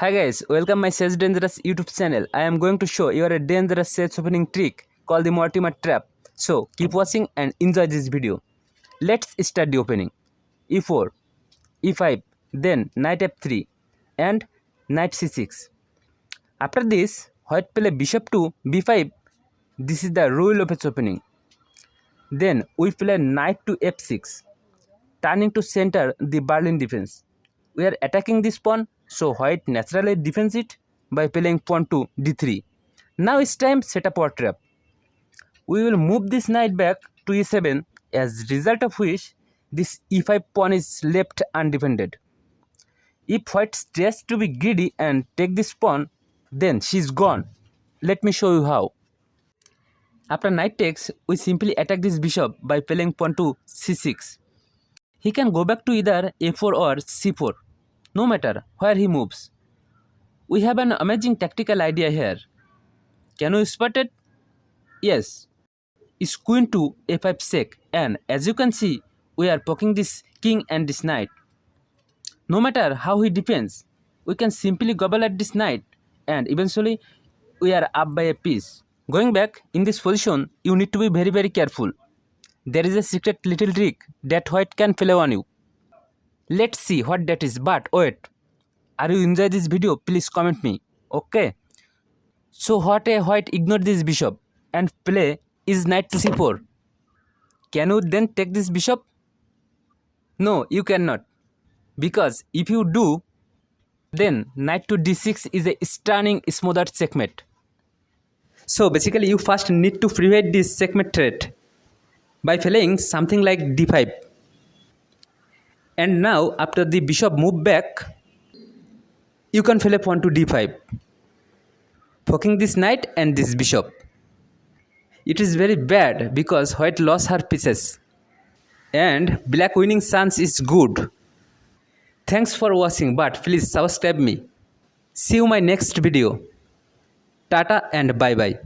Hi guys, welcome my chessdangerous YouTube channel. I am going to show you a dangerous chess opening trick called the Mortimer trap. So keep watching and enjoy this video. Let's start the opening. E4, E5, then knight F3 and knight C6. After this, white play bishop to B5. This is the Ruy Lopez opening. Then we play knight to F6, turning to center the Berlin defense. We are attacking this pawn, so white naturally defends it by playing pawn to D3. Now it's time set up our trap. We will move this knight back to E7, as result of which this E5 pawn is left undefended. If white tries to be greedy and take this pawn, then she is gone. Let me show you how. After knight takes, we simply attack this bishop by playing pawn to C6. He can go back to either A4 or C4, no matter where he moves. We have an amazing tactical idea here. Can you spot it? Yes. It's queen to A5 check, and as you can see, we are poking this king and this knight. No matter how he defends, we can simply gobble at this knight, and eventually we are up by a piece. Going back in this position, you need to be very careful. There is a secret little trick that white can play on you. Let's see what that is, but wait. Are you enjoy this video? Please comment me. Okay. So what a white ignore this bishop and play is knight to C4. Can you then take this bishop? No, you cannot. Because if you do, then knight to D6 is a stunning smothered checkmate. So basically you first need to prevent this checkmate threat by playing something like D5. And now after the bishop move back, you can play pawn to D5, poking this knight and this bishop. It is very bad because white lost her pieces and black winning chance is good. Thanks for watching, but please subscribe me. See you my next video. Tata and bye bye.